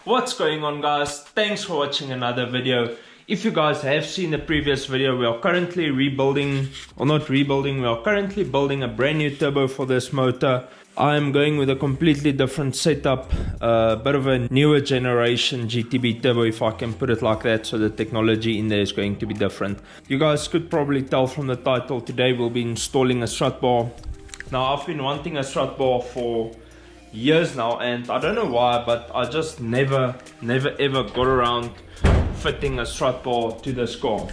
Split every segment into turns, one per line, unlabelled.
What's going on, guys? Thanks for watching another video. If you guys have seen the previous video, we are currently rebuilding, or not rebuilding, we are currently building a brand new turbo for this motor. I'm going with a completely different setup, a bit of a newer generation GTB turbo, if I can put it like that, so the technology in there is going to be different. You guys could probably tell from the title, today we'll be installing a strut bar. Now, I've been wanting a strut bar for years now, and I don't know why, but I just never ever got around fitting a strut bar to this car.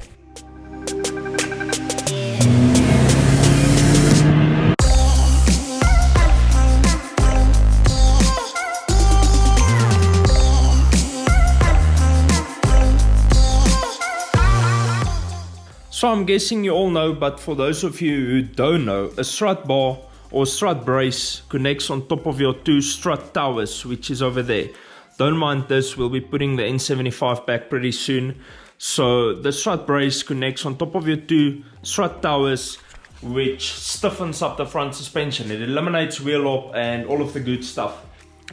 So I'm guessing you all know, but for those of you who don't know, a strut bar or strut brace connects on top of your two strut towers, which is over there. Don't mind this, we'll be putting the N75 back pretty soon. So the strut brace connects on top of your two strut towers, which stiffens up the front suspension. It eliminates wheel hop and all of the good stuff.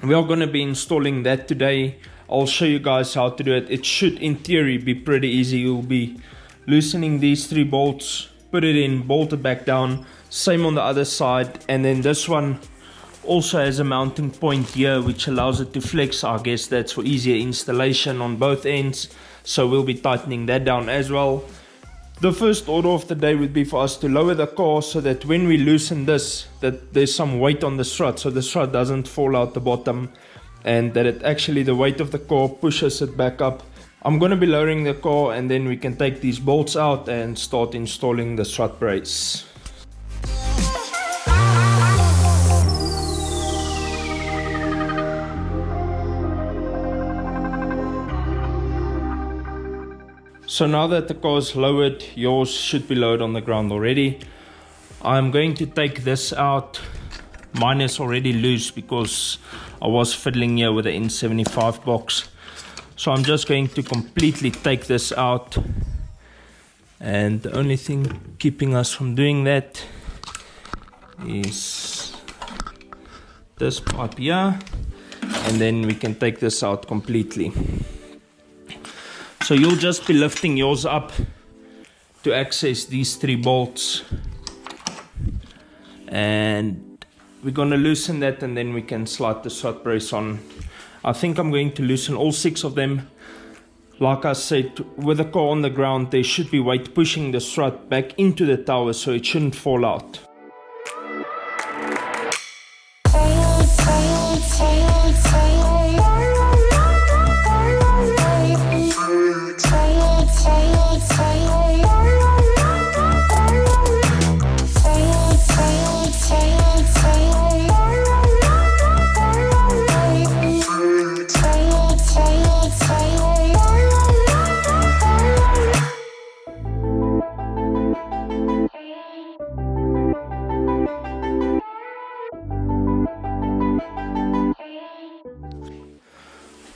We are going to be installing that today. I'll show you guys how to do it. It should in theory be pretty easy. You'll be loosening these three bolts, put it in, bolt it back down. Same on the other side, and then this one also has a mounting point here which allows it to flex. I guess that's for easier installation on both ends, so we'll be tightening that down as well. The first order of the day would be for us to lower the car so that when we loosen this, that there's some weight on the strut, so the strut doesn't fall out the bottom, and that it actually, the weight of the car pushes it back up. I'm going to be lowering the car, and then we can take these bolts out and start installing the strut brace. So now that the car is lowered, yours should be lowered on the ground already. I'm going to take this out. Mine is already loose because I was fiddling here with the N75 box. So I'm just going to completely take this out. And the only thing keeping us from doing that is this pipe here. And then we can take this out completely. So you'll just be lifting yours up to access these three bolts, and we're going to loosen that, and then we can slide the strut brace on. I think I'm going to loosen all 6 of them. Like I said, with the car on the ground, there should be weight pushing the strut back into the tower, so it shouldn't fall out.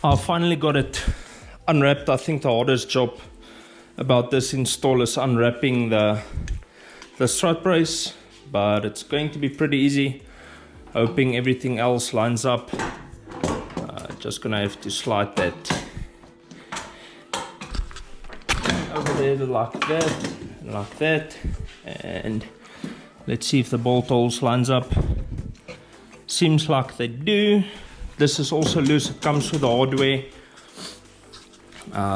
I finally got it unwrapped. I think the hardest job about this install is unwrapping the strut brace, but it's going to be pretty easy. Hoping everything else lines up. Just gonna have to slide that over there like that, and let's see if the bolt holes lines up. Seems like they do. This is also loose, it comes with the hardware.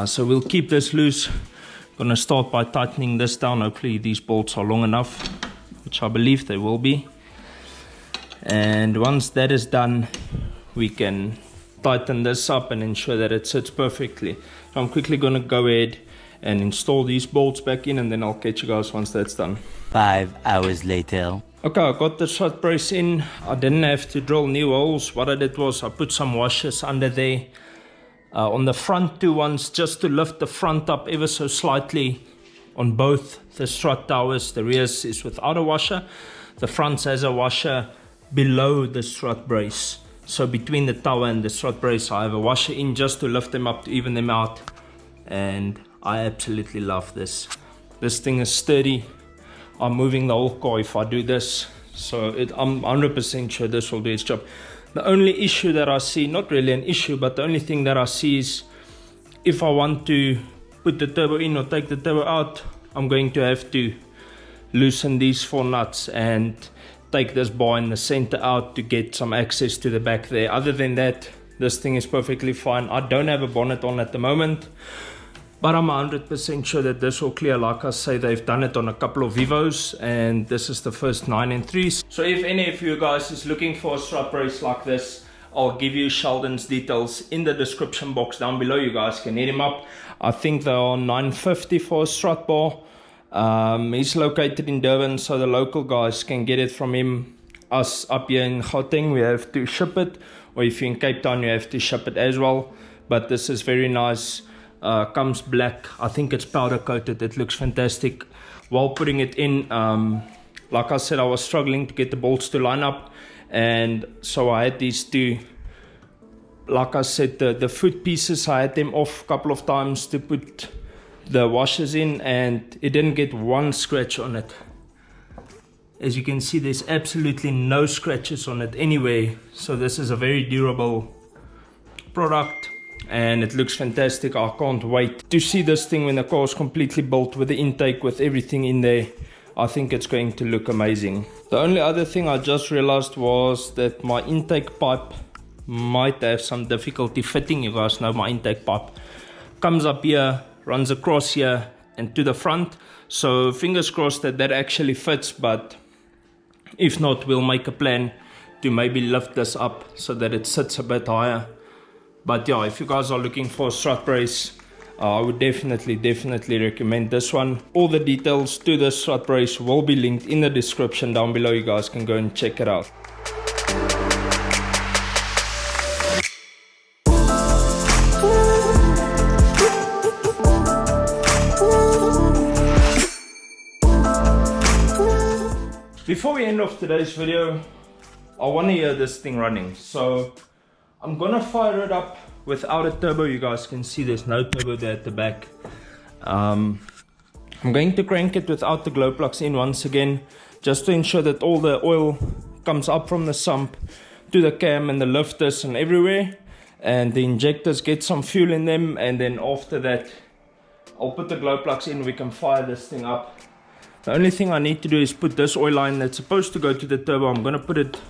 So we'll keep this loose. Gonna start by tightening this down. Hopefully these bolts are long enough, which I believe they will be. And once that is done, we can tighten this up and ensure that it sits perfectly. So I'm quickly gonna go ahead and install these bolts back in, and then I'll catch you guys once that's done.
5 hours later.
Okay, I got the strut brace in. I didn't have to drill new holes. What I did was I put some washers under there on the front 2 ones, just to lift the front up ever so slightly on both the strut towers. The rears is without a washer. The front has a washer below the strut brace. So between the tower and the strut brace, I have a washer in just to lift them up, to even them out. And I absolutely love this. This thing is sturdy. I'm moving the whole car if I do this, so I'm 100% sure this will do its job. The only issue that I see, not really an issue, but the only thing that I see is if I want to put the turbo in or take the turbo out, I'm going to have to loosen these 4 nuts and take this bar in the center out to get some access to the back there. Other than that, this thing is perfectly fine. I don't have a bonnet on at the moment, but I'm 100% sure that this will clear. Like I say, they've done it on a couple of Vivos, and this is the first 9 and 3s. So if any of you guys is looking for a strut brace like this, I'll give you Sheldon's details in the description box down below. You guys can hit him up. I think they are $9.50 for a strut bar. He's located in Durban, so the local guys can get it from him. Us up here in Gauteng, we have to ship it, or if you're in Cape Town, you have to ship it as well. But this is very nice. Comes black. I think it's powder coated. It looks fantastic. While putting it in, like I said, I was struggling to get the bolts to line up, and so I had these two. Like I said, the foot pieces, I had them off a couple of times to put the washers in, and it didn't get one scratch on it. As you can see, there's absolutely no scratches on it anyway. So this is a very durable product, and it looks fantastic. I can't wait to see this thing when the car is completely built with the intake, with everything in there. I think it's going to look amazing. The only other thing I just realized was that my intake pipe might have some difficulty fitting. You guys know my intake pipe comes up here, runs across here and to the front. So fingers crossed that that actually fits, but if not, we'll make a plan to maybe lift this up so that it sits a bit higher. But yeah, if you guys are looking for a strut brace, I would definitely recommend this one. All the details to the strut brace will be linked in the description down below. You guys can go and check it out. Before we end off today's video, I want to hear this thing running. So I'm gonna fire it up without a turbo. You guys can see there's no turbo there at the back. I'm going to crank it without the glow plugs in once again, just to ensure that all the oil comes up from the sump to the cam and the lifters and everywhere, and the injectors get some fuel in them. And then after that, I'll put the glow plugs in. We can fire this thing up. The only thing I need to do is put this oil line that's supposed to go to the turbo. I'm going to put it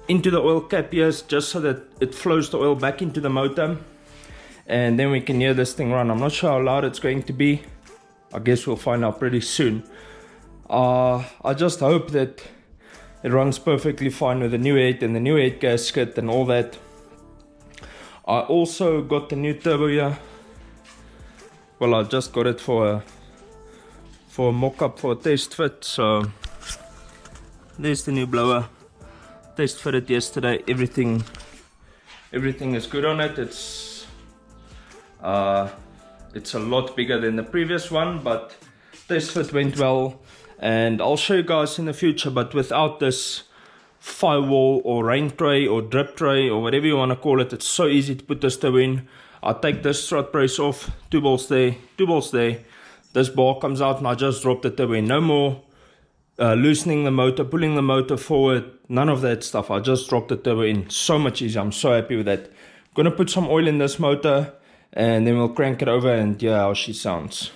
into the oil cap here, just so that it flows the oil back into the motor, and then we can hear this thing run. I'm not sure how loud it's going to be. I guess we'll find out pretty soon. I just hope that it runs perfectly fine with the new 8 and the new 8 gasket and all that. I also got the new turbo here. Well, I just got it for a mock-up, for a test fit. So there's the new blower. Test fitted yesterday. Everything is good on it. It's a lot bigger than the previous one, but test fit went well, and I'll show you guys in the future. But without this firewall or rain tray or drip tray or whatever you want to call it, it's so easy to put this turbo in. I take this strut brace off, 2 bolts there, 2 bolts there. This bar comes out and I just drop the turbo in. No more loosening the motor, pulling the motor forward, none of that stuff. I just dropped the turbo in. So much easier. I'm so happy with that. Gonna put some oil in this motor, and then we'll crank it over and hear how she sounds.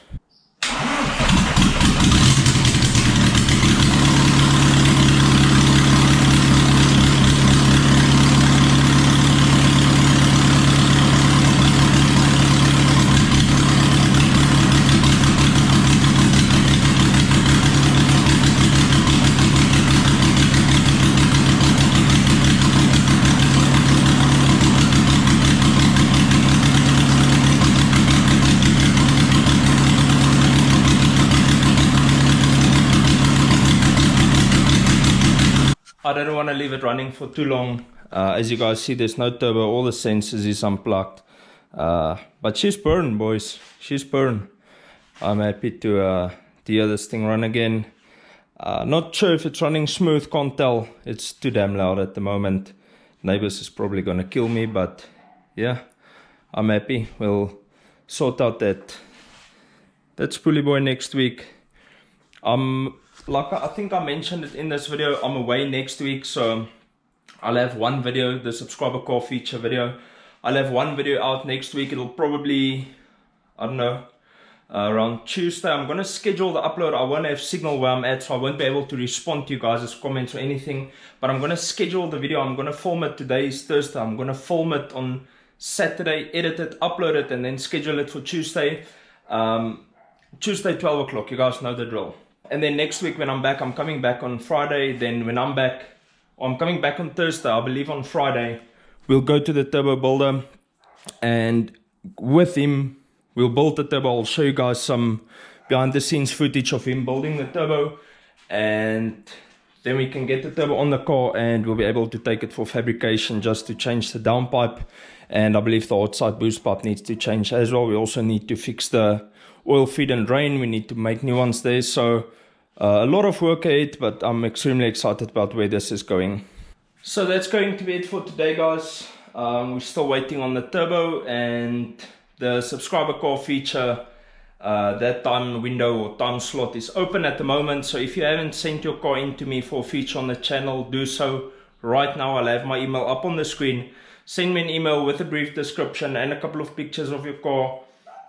I don't want to leave it running for too long. As you guys see, there's no turbo. All the sensors is unplugged. But she's purring, boys. She's purring. I'm happy to hear this thing run again. Not sure if it's running smooth. Can't tell. It's too damn loud at the moment. Neighbors is probably going to kill me. But yeah, I'm happy. We'll sort out that spoolie boy next week. Like I think I mentioned it in this video, I'm away next week, so I'll have one video, the subscriber car feature video. I'll have one video out next week. It'll probably, I don't know, around Tuesday. I'm going to schedule the upload. I won't have signal where I'm at, so I won't be able to respond to you guys' comments or anything. But I'm going to schedule the video. I'm going to film it. Today is Thursday. I'm going to film it on Saturday, edit it, upload it, and then schedule it for Tuesday. Tuesday, 12 o'clock. You guys know the drill. And then next week when I'm back, I'm coming back on Friday. Then when I'm back, I'm coming back on Thursday. I believe on Friday, we'll go to the turbo builder. And with him, we'll build the turbo. I'll show you guys some behind the scenes footage of him building the turbo. And then we can get the turbo on the car and we'll be able to take it for fabrication just to change the downpipe. And I believe the outside boost pipe needs to change as well. We also need to fix the oil feed and drain. We need to make new ones there. So a lot of work ahead, but I'm extremely excited about where this is going. So that's going to be it for today, guys. We're still waiting on the turbo and the subscriber car feature. That time window or time slot is open at the moment. So if you haven't sent your car in to me for a feature on the channel, do so right now. I'll have my email up on the screen. Send me an email with a brief description and a couple of pictures of your car,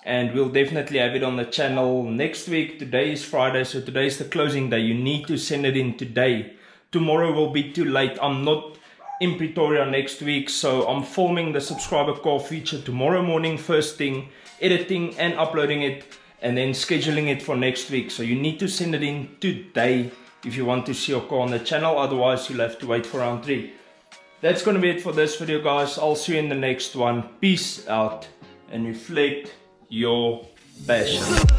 and we'll definitely have it on the channel next week. Today is Friday, so today is the closing day. You need to send it in today. Tomorrow will be too late. I'm not in Pretoria next week, so I'm filming the subscriber car feature tomorrow morning first thing, editing and uploading it, and then scheduling it for next week. So you need to send it in today if you want to see your car on the channel. Otherwise you'll have to wait for round 3. That's going to be it for this video, guys. I'll see you in the next one. Peace out and reflect your passion.